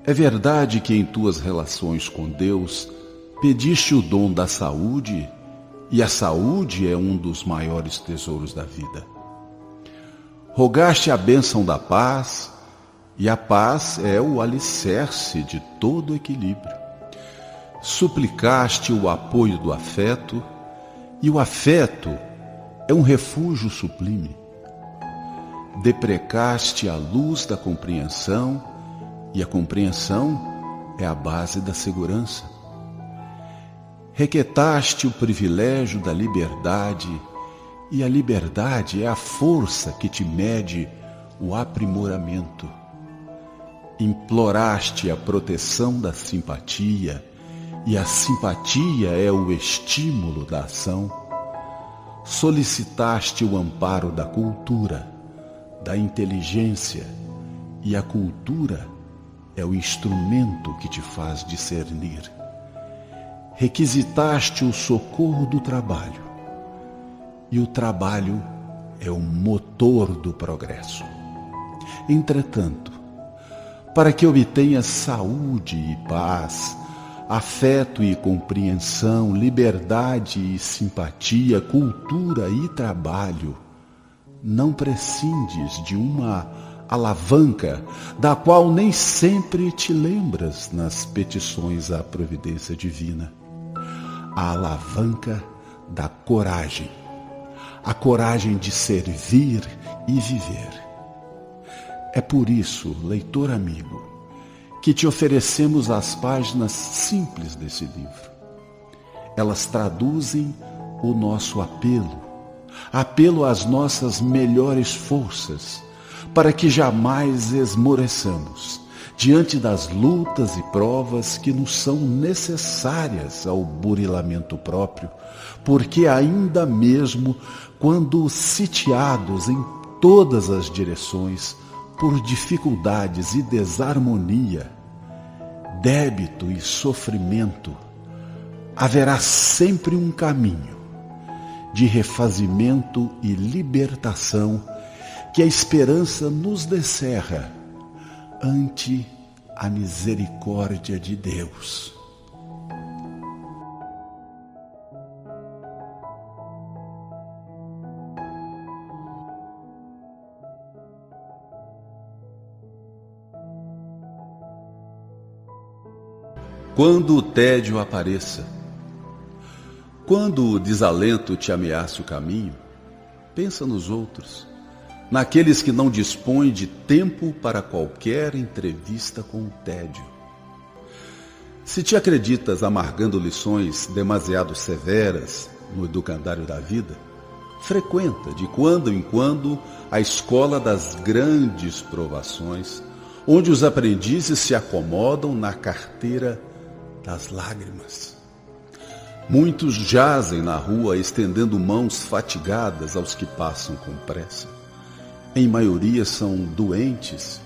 É verdade que em tuas relações com Deus pediste o dom da saúde, e a saúde é um dos maiores tesouros da vida. Rogaste a bênção da paz, e a paz é o alicerce de todo equilíbrio. Suplicaste o apoio do afeto, e o afeto é um refúgio sublime. Deprecaste a luz da compreensão, e a compreensão é a base da segurança. Requetaste o privilégio da liberdade, e a liberdade é a força que te mede o aprimoramento. Imploraste a proteção da simpatia, e a simpatia é o estímulo da ação. Solicitaste o amparo da cultura, da inteligência, e a cultura é o instrumento que te faz discernir. Requisitaste o socorro do trabalho, e o trabalho é o motor do progresso. Entretanto, para que obtenhas saúde e paz, afeto e compreensão, liberdade e simpatia, cultura e trabalho, não prescindes de uma alavanca da qual nem sempre te lembras nas petições à providência divina. A alavanca da coragem, a coragem de servir e viver. É por isso, leitor amigo, que te oferecemos as páginas simples desse livro. Elas traduzem o nosso apelo às nossas melhores forças, para que jamais esmoreçamos diante das lutas e provas que nos são necessárias ao burilamento próprio, porque ainda mesmo quando sitiados em todas as direções por dificuldades e desarmonia, débito e sofrimento, haverá sempre um caminho de refazimento e libertação que a esperança nos descerra ante a misericórdia de Deus. Quando o tédio apareça, quando o desalento te ameace o caminho, pensa nos outros, naqueles que não dispõem de tempo para qualquer entrevista com o tédio. Se te acreditas amargando lições demasiado severas no educandário da vida, frequenta de quando em quando a escola das grandes provações, onde os aprendizes se acomodam na carteira das lágrimas. Muitos jazem na rua estendendo mãos fatigadas aos que passam com pressa. Em maioria são doentes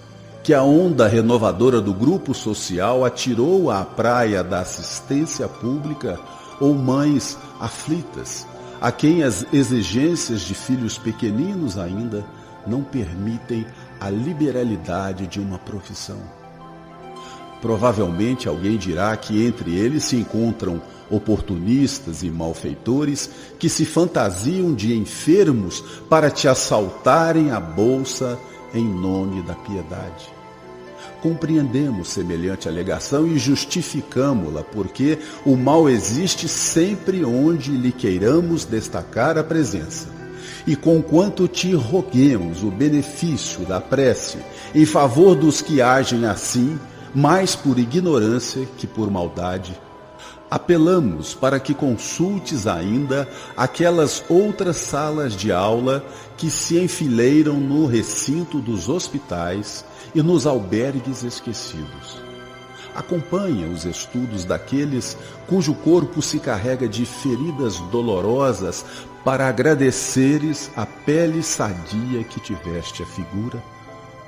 que a onda renovadora do grupo social atirou à praia da assistência pública, ou mães aflitas, a quem as exigências de filhos pequeninos ainda não permitem a liberalidade de uma profissão. Provavelmente alguém dirá que entre eles se encontram oportunistas e malfeitores que se fantasiam de enfermos para te assaltarem a bolsa em nome da piedade. Compreendemos semelhante alegação e justificamo-la, porque o mal existe sempre onde lhe queiramos destacar a presença. E conquanto te roguemos o benefício da prece em favor dos que agem assim, mais por ignorância que por maldade, apelamos para que consultes ainda aquelas outras salas de aula que se enfileiram no recinto dos hospitais e nos albergues esquecidos. Acompanha os estudos daqueles cujo corpo se carrega de feridas dolorosas para agradeceres a pele sadia que tiveste a figura,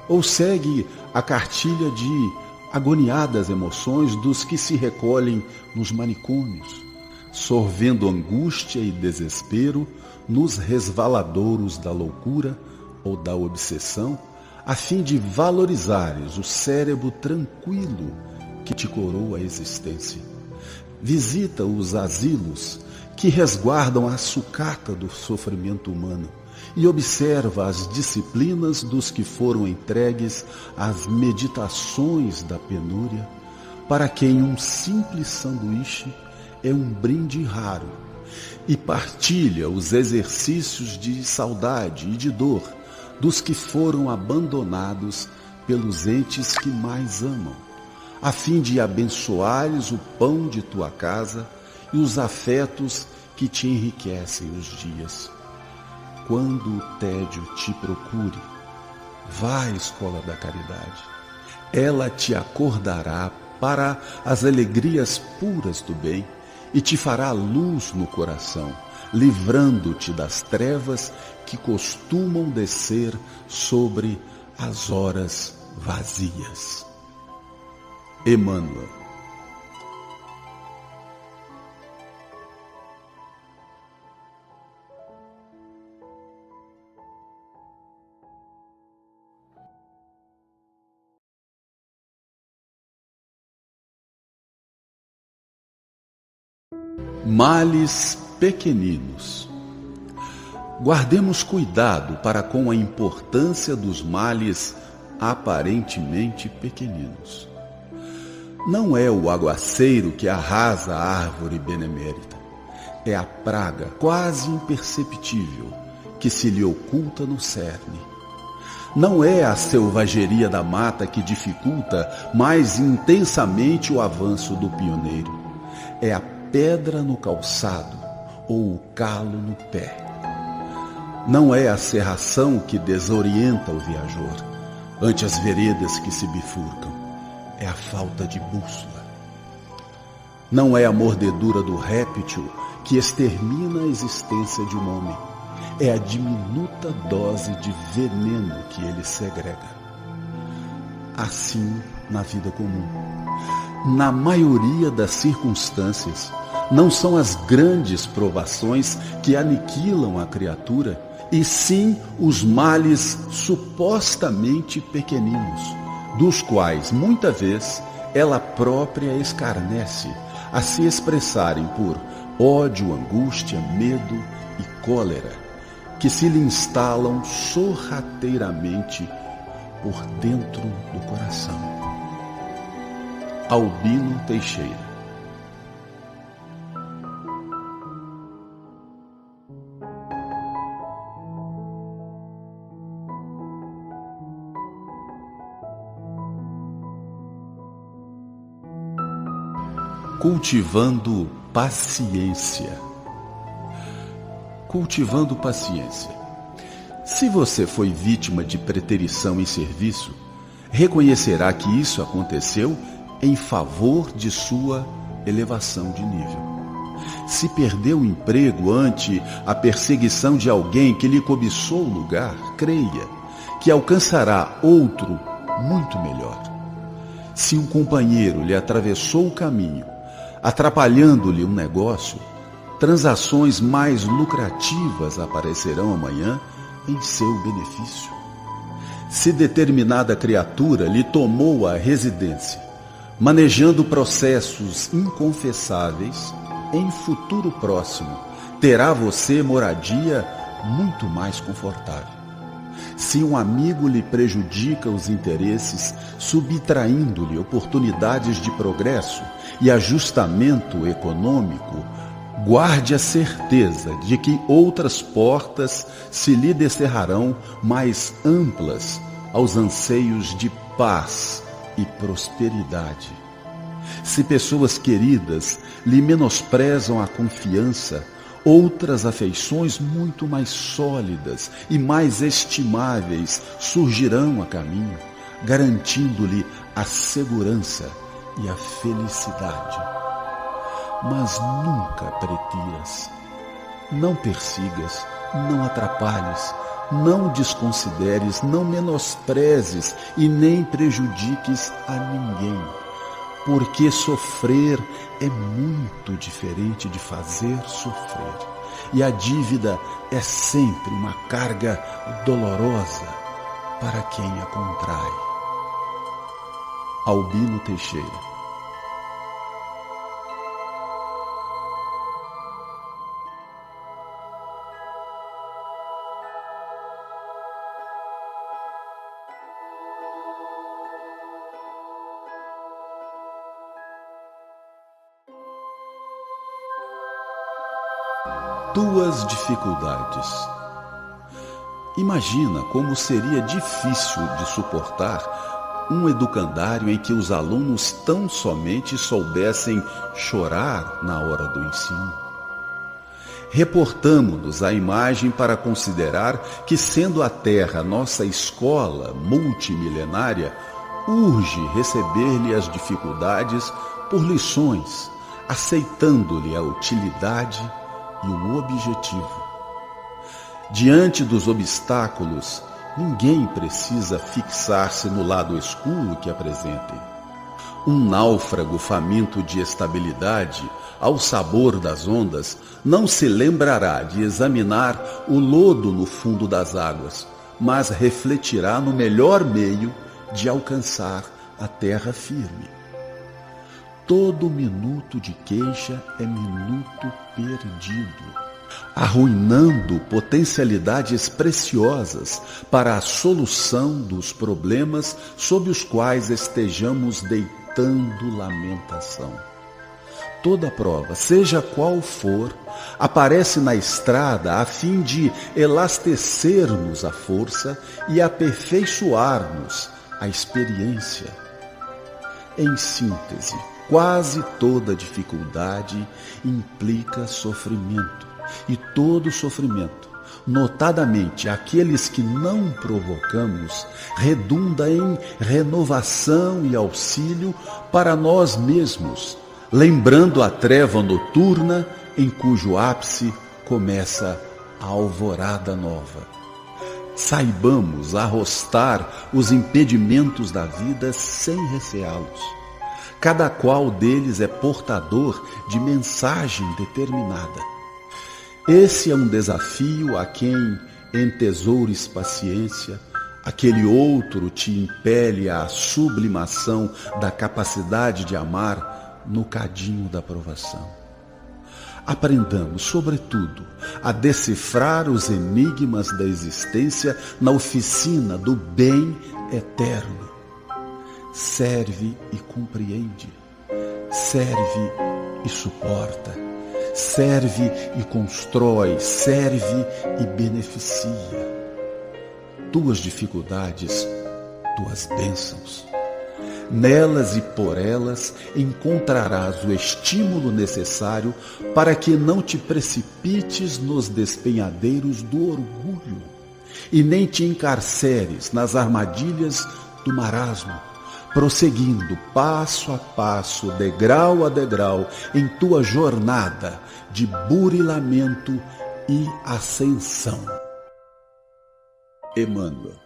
ou segue a cartilha de agoniadas emoções dos que se recolhem nos manicômios, sorvendo angústia e desespero nos resvaladouros da loucura ou da obsessão, a fim de valorizares o cérebro tranquilo que te coroa a existência. Visita os asilos que resguardam a sucata do sofrimento humano e observa as disciplinas dos que foram entregues às meditações da penúria, para quem um simples sanduíche é um brinde raro, e partilha os exercícios de saudade e de dor dos que foram abandonados pelos entes que mais amam, a fim de abençoares o pão de tua casa e os afetos que te enriquecem os dias. Quando o tédio te procure, vá à escola da caridade. Ela te acordará para as alegrias puras do bem e te fará luz no coração, livrando-te das trevas que costumam descer sobre as horas vazias. Emmanuel. Males pequeninos. Guardemos cuidado para com a importância dos males aparentemente pequeninos. Não é o aguaceiro que arrasa a árvore benemérita. É a praga quase imperceptível que se lhe oculta no cerne. Não é a selvageria da mata que dificulta mais intensamente o avanço do pioneiro. É a pedra no calçado ou o calo no pé. Não é a cerração que desorienta o viajor ante as veredas que se bifurcam. É a falta de bússola. Não é a mordedura do réptil que extermina a existência de um homem. É a diminuta dose de veneno que ele segrega. Assim, na vida comum, na maioria das circunstâncias, não são as grandes provações que aniquilam a criatura, e sim os males supostamente pequeninos, dos quais, muita vez, ela própria escarnece, a se expressarem por ódio, angústia, medo e cólera, que se lhe instalam sorrateiramente por dentro do coração. Albino Teixeira. Cultivando paciência. Cultivando paciência. Se você foi vítima de preterição em serviço, reconhecerá que isso aconteceu em favor de sua elevação de nível. Se perdeu o emprego ante a perseguição de alguém que lhe cobiçou o lugar, creia que alcançará outro muito melhor. Se um companheiro lhe atravessou o caminho, atrapalhando-lhe um negócio, transações mais lucrativas aparecerão amanhã em seu benefício. Se determinada criatura lhe tomou a residência, manejando processos inconfessáveis, em futuro próximo terá você moradia muito mais confortável. Se um amigo lhe prejudica os interesses, subtraindo-lhe oportunidades de progresso e ajustamento econômico, guarde a certeza de que outras portas se lhe descerrarão mais amplas aos anseios de paz e prosperidade. Se pessoas queridas lhe menosprezam a confiança, outras afeições muito mais sólidas e mais estimáveis surgirão a caminho, garantindo-lhe a segurança e a felicidade. Mas nunca pretiras, não persigas, não atrapalhes, não desconsideres, não menosprezes e nem prejudiques a ninguém, porque sofrer é muito diferente de fazer sofrer, e a dívida é sempre uma carga dolorosa para quem a contrai. Albino Teixeira. Tuas dificuldades. Imagina como seria difícil de suportar um educandário em que os alunos tão somente soubessem chorar na hora do ensino. Reportamo-nos à imagem para considerar que, sendo a Terra nossa escola multimilenária, urge receber-lhe as dificuldades por lições, aceitando-lhe a utilidade e o objetivo. Diante dos obstáculos, ninguém precisa fixar-se no lado escuro que apresentem. Um náufrago faminto de estabilidade, ao sabor das ondas, não se lembrará de examinar o lodo no fundo das águas, mas refletirá no melhor meio de alcançar a terra firme. Todo minuto de queixa é minuto perdido, arruinando potencialidades preciosas para a solução dos problemas sob os quais estejamos deitando lamentação. Toda prova, seja qual for, aparece na estrada a fim de elastecermos a força e aperfeiçoarmos a experiência. Em síntese, quase toda dificuldade implica sofrimento, e todo sofrimento, notadamente aqueles que não provocamos, redunda em renovação e auxílio para nós mesmos, lembrando a treva noturna em cujo ápice começa a alvorada nova. Saibamos arrostar os impedimentos da vida sem receá-los. Cada qual deles é portador de mensagem determinada. Esse é um desafio a quem entesoures paciência, aquele outro te impele à sublimação da capacidade de amar no cadinho da provação. Aprendamos, sobretudo, a decifrar os enigmas da existência na oficina do bem eterno. Serve e compreende, serve e suporta, serve e constrói, serve e beneficia. Tuas dificuldades, tuas bênçãos. Nelas e por elas encontrarás o estímulo necessário para que não te precipites nos despenhadeiros do orgulho e nem te encarceres nas armadilhas do marasmo, prosseguindo passo a passo, degrau a degrau, em tua jornada de burilamento e ascensão. Emmanuel.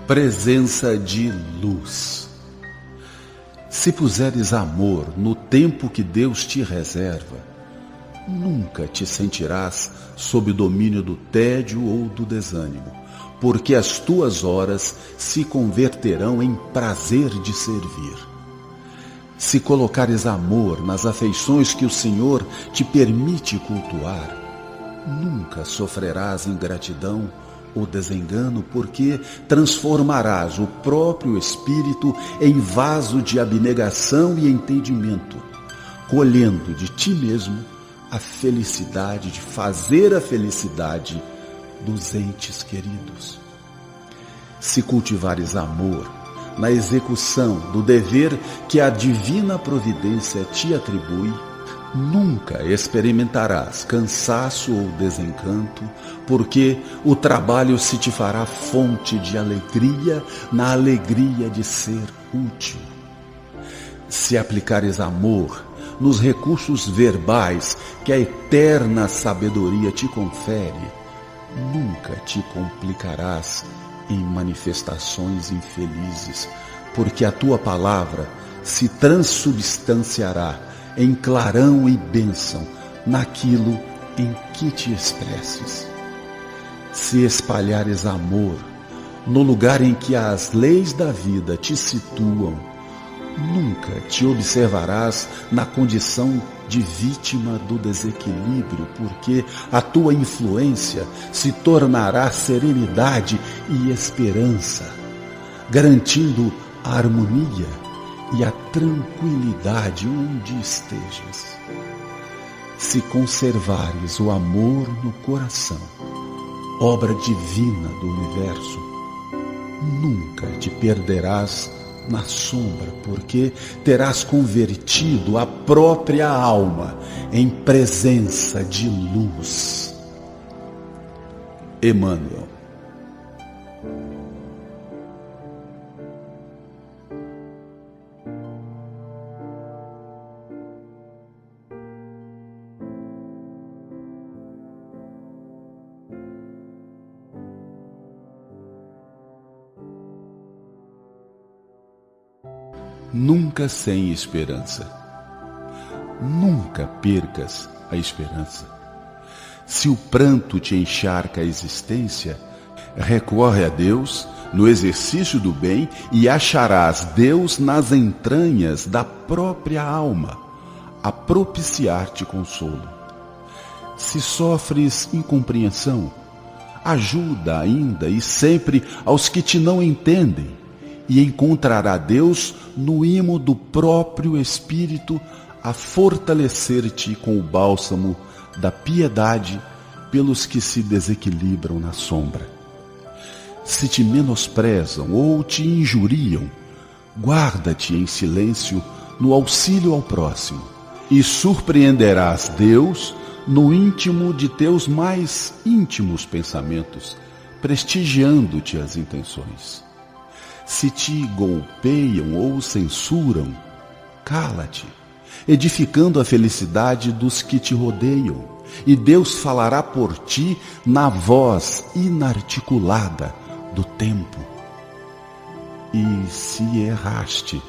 Presença de luz. Se puseres amor no tempo que Deus te reserva, nunca te sentirás sob o domínio do tédio ou do desânimo, porque as tuas horas se converterão em prazer de servir. Se colocares amor nas afeições que o Senhor te permite cultuar, nunca sofrerás ingratidão ou desengano, porque transformarás o próprio espírito em vaso de abnegação e entendimento, colhendo de ti mesmo a felicidade de fazer a felicidade dos entes queridos. Se cultivares amor na execução do dever que a divina providência te atribui, nunca experimentarás cansaço ou desencanto, porque o trabalho se te fará fonte de alegria na alegria de ser útil. Se aplicares amor nos recursos verbais que a eterna sabedoria te confere, nunca te complicarás em manifestações infelizes, porque a tua palavra se transubstanciará em clarão e bênção naquilo em que te expresses. Se espalhares amor no lugar em que as leis da vida te situam, nunca te observarás na condição de vítima do desequilíbrio, porque a tua influência se tornará serenidade e esperança, garantindo a harmonia e a tranquilidade onde estejas. Se conservares o amor no coração, obra divina do universo, nunca te perderás na sombra, porque terás convertido a própria alma em presença de luz. Emmanuel. Nunca sem esperança. Nunca percas a esperança. Se o pranto te encharca a existência, recorre a Deus no exercício do bem e acharás Deus nas entranhas da própria alma, a propiciar-te consolo. Se sofres incompreensão, ajuda ainda e sempre aos que te não entendem, e encontrará Deus no imo do próprio Espírito a fortalecer-te com o bálsamo da piedade pelos que se desequilibram na sombra. Se te menosprezam ou te injuriam, guarda-te em silêncio no auxílio ao próximo, e surpreenderás Deus no íntimo de teus mais íntimos pensamentos, prestigiando-te as intenções. Se te golpeiam ou censuram, cala-te, edificando a felicidade dos que te rodeiam, e Deus falará por ti na voz inarticulada do tempo. E se erraste,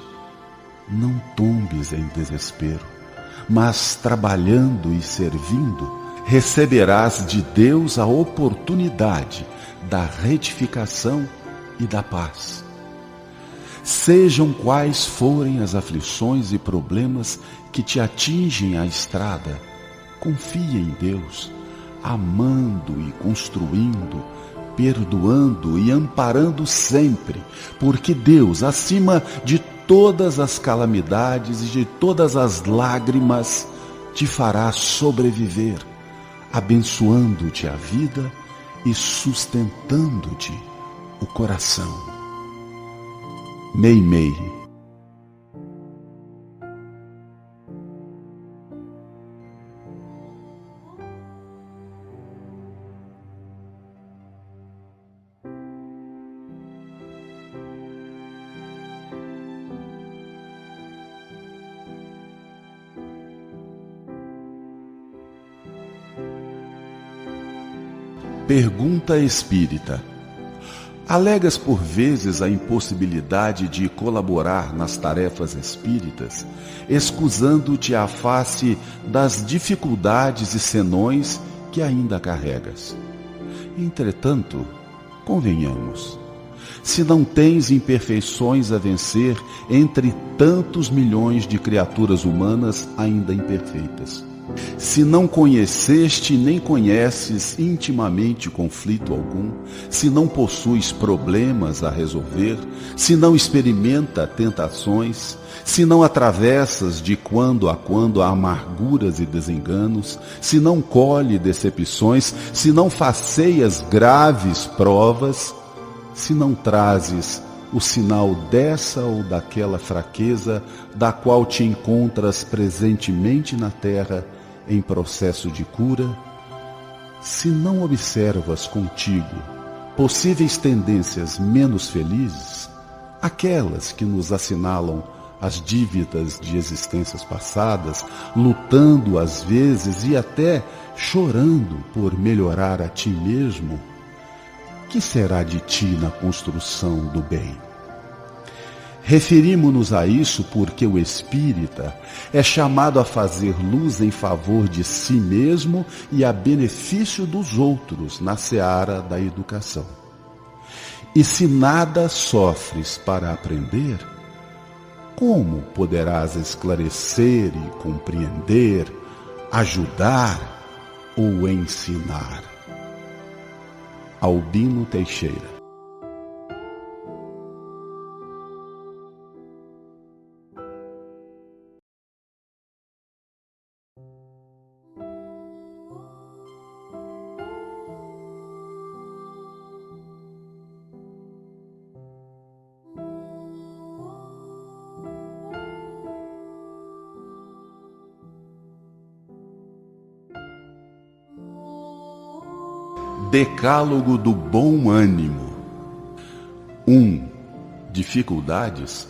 não tombes em desespero, mas trabalhando e servindo, receberás de Deus a oportunidade da retificação e da paz. Sejam quais forem as aflições e problemas que te atingem a estrada, confia em Deus, amando e construindo, perdoando e amparando sempre, porque Deus, acima de todas as calamidades e de todas as lágrimas, te fará sobreviver, abençoando-te a vida e sustentando-te o coração. Meimei. Pergunta espírita. Alegas por vezes a impossibilidade de colaborar nas tarefas espíritas, escusando-te à face das dificuldades e senões que ainda carregas. Entretanto, convenhamos, se não tens imperfeições a vencer entre tantos milhões de criaturas humanas ainda imperfeitas, se não conheceste nem conheces intimamente conflito algum, se não possuis problemas a resolver, se não experimenta tentações, se não atravessas de quando a quando amarguras e desenganos, se não colhe decepções, se não faceias graves provas, se não trazes o sinal dessa ou daquela fraqueza da qual te encontras presentemente na terra, em processo de cura, se não observas contigo possíveis tendências menos felizes, aquelas que nos assinalam as dívidas de existências passadas, lutando às vezes e até chorando por melhorar a ti mesmo, que será de ti na construção do bem? Referimos-nos a isso porque o espírita é chamado a fazer luz em favor de si mesmo e a benefício dos outros na seara da educação. E se nada sofres para aprender, como poderás esclarecer e compreender, ajudar ou ensinar? Albino Teixeira. Decálogo do bom ânimo. 1. Dificuldades?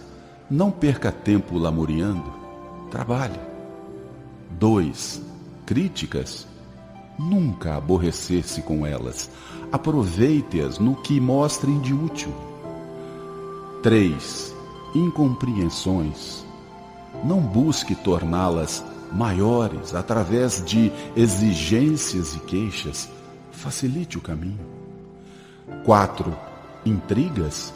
Não perca tempo lamuriando. Trabalhe. 2. Críticas? Nunca aborrecer-se com elas. Aproveite-as no que mostrem de útil. 3. Incompreensões? Não busque torná-las maiores através de exigências e queixas. Facilite o caminho. 4. Intrigas?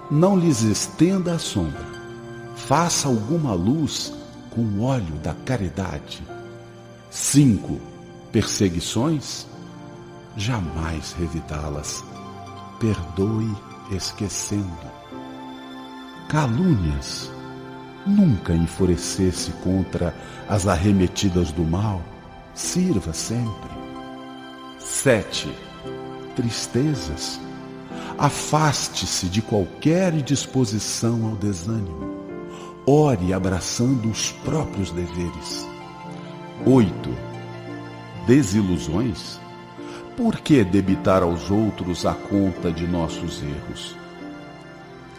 Não lhes estenda a sombra. Faça alguma luz com o óleo da caridade. 5. Perseguições? Jamais revidá-las. Perdoe esquecendo. Calúnias? Nunca enfurecer-se contra as arremetidas do mal. Sirva sempre. 7. Tristezas? Afaste-se de qualquer disposição ao desânimo. Ore abraçando os próprios deveres. 8. Desilusões? Por que debitar aos outros a conta de nossos erros?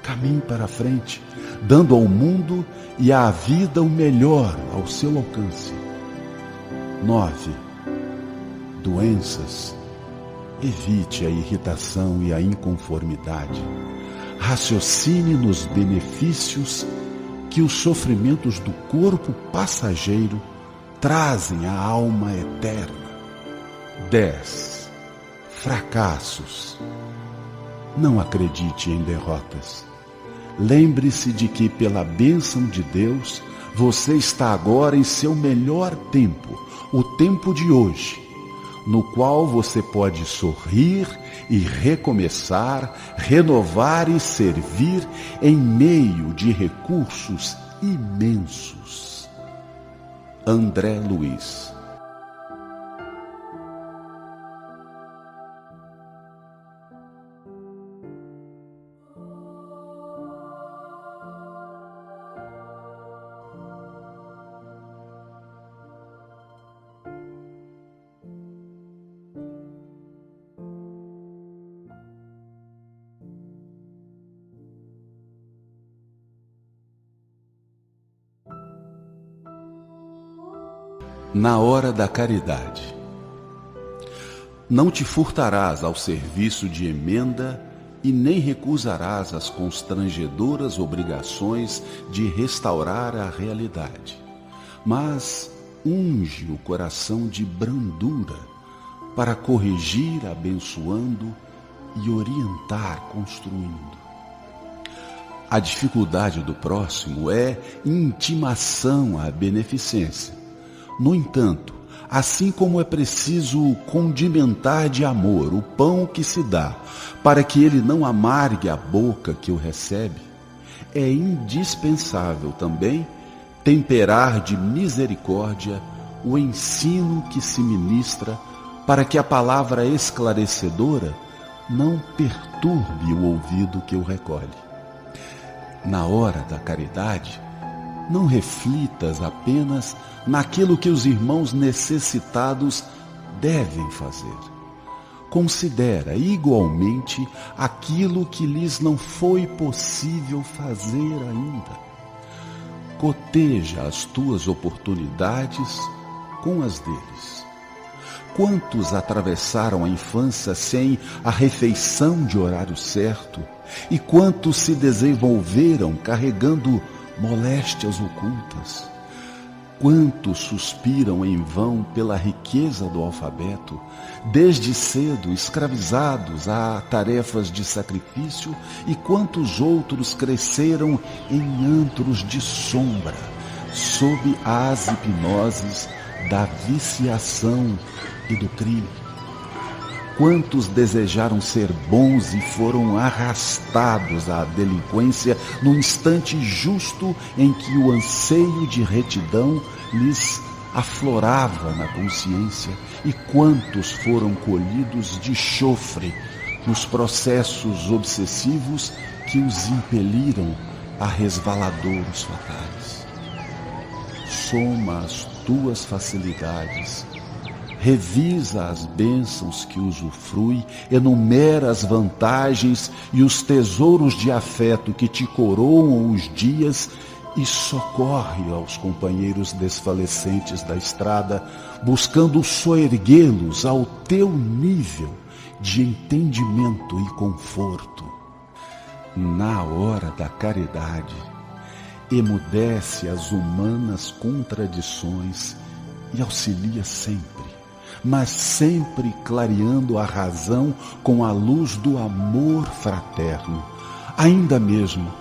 Caminhe para a frente, dando ao mundo e à vida o melhor ao seu alcance. 9. Doenças? Evite a irritação e a inconformidade. Raciocine nos benefícios que os sofrimentos do corpo passageiro trazem à alma eterna. 10. Fracassos? Não acredite em derrotas. Lembre-se de que, pela bênção de Deus, você está agora em seu melhor tempo, o tempo de hoje, no qual você pode sorrir e recomeçar, renovar e servir em meio de recursos imensos. André Luiz. Na hora da caridade. Não te furtarás ao serviço de emenda e nem recusarás as constrangedoras obrigações de restaurar a realidade, mas unge o coração de brandura para corrigir abençoando e orientar construindo. A dificuldade do próximo é intimação à beneficência. No entanto, assim como é preciso condimentar de amor o pão que se dá, para que ele não amargue a boca que o recebe, é indispensável também temperar de misericórdia o ensino que se ministra, para que a palavra esclarecedora não perturbe o ouvido que o recolhe. Na hora da caridade, não reflitas apenas naquilo que os irmãos necessitados devem fazer. Considera igualmente aquilo que lhes não foi possível fazer ainda. coteja as tuas oportunidades com as deles. Quantos atravessaram a infância sem a refeição de horário certo? E quantos se desenvolveram carregando moléstias ocultas? Quantos suspiram em vão pela riqueza do alfabeto, desde cedo escravizados a tarefas de sacrifício, e quantos outros cresceram em antros de sombra, sob as hipnoses da viciação e do crime? Quantos desejaram ser bons e foram arrastados à delinquência no instante justo em que o anseio de retidão lhes aflorava na consciência? E quantos foram colhidos de chofre nos processos obsessivos que os impeliram a resvaladouros fatais? Soma as tuas facilidades, revisa as bênçãos que usufrui, enumera as vantagens e os tesouros de afeto que te coroam os dias e socorre aos companheiros desfalecentes da estrada, buscando soerguê-los ao teu nível de entendimento e conforto. Na hora da caridade, emudece as humanas contradições e auxilia sempre, mas sempre clareando a razão com a luz do amor fraterno, ainda mesmo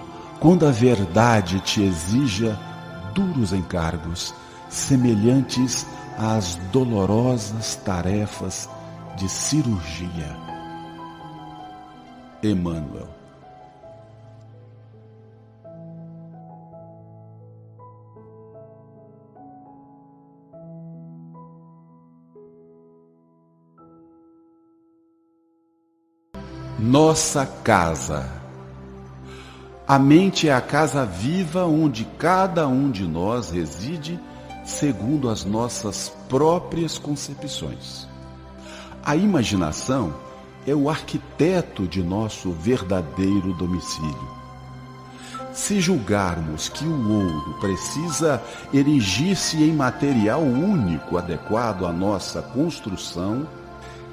quando a verdade te exija duros encargos, semelhantes às dolorosas tarefas de cirurgia. Emmanuel. Nossa casa. A mente é a casa viva onde cada um de nós reside segundo as nossas próprias concepções. A imaginação é o arquiteto de nosso verdadeiro domicílio. Se julgarmos que o ouro precisa erigir-se em material único adequado à nossa construção,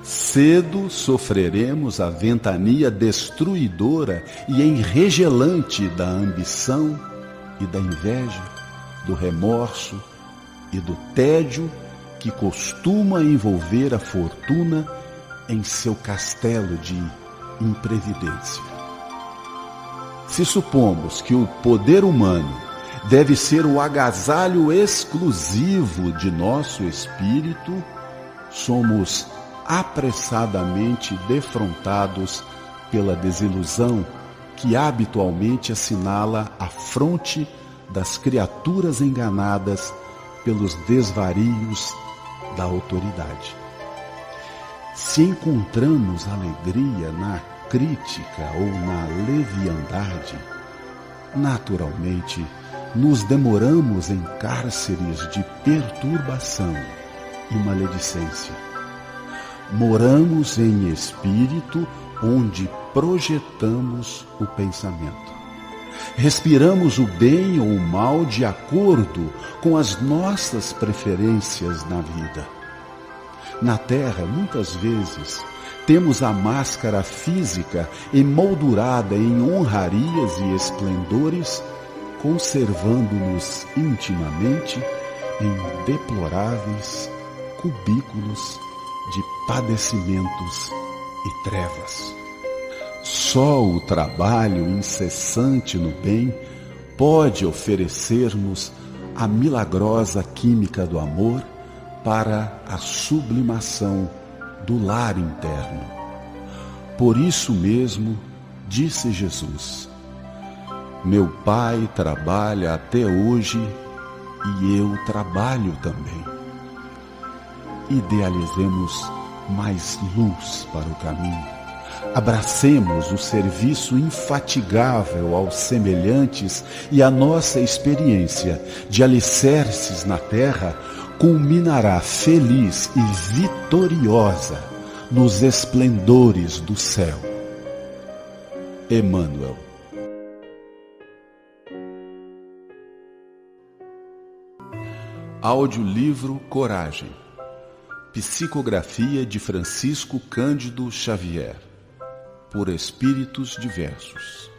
cedo sofreremos a ventania destruidora e enregelante da ambição e da inveja, do remorso e do tédio que costuma envolver a fortuna em seu castelo de imprevidência. Se supomos que o poder humano deve ser o agasalho exclusivo de nosso espírito, somos apressadamente defrontados pela desilusão que habitualmente assinala a fronte das criaturas enganadas pelos desvarios da autoridade. Se encontramos alegria na crítica ou na leviandade, naturalmente nos demoramos em cárceres de perturbação e maledicência. Moramos em espírito onde projetamos o pensamento. Respiramos o bem ou o mal de acordo com as nossas preferências na vida. Na Terra, muitas vezes, temos a máscara física emoldurada em honrarias e esplendores, conservando-nos intimamente em deploráveis cubículos de padecimentos e trevas. Só o trabalho incessante no bem pode oferecer-nos a milagrosa química do amor para a sublimação do lar interno. Por isso mesmo, disse Jesus: meu Pai trabalha até hoje e eu trabalho também. Idealizemos mais luz para o caminho. Abracemos o serviço infatigável aos semelhantes e a nossa experiência de alicerces na terra culminará feliz e vitoriosa nos esplendores do céu. Emmanuel. Audiolivro Coragem. Psicografia de Francisco Cândido Xavier. Por espíritos diversos.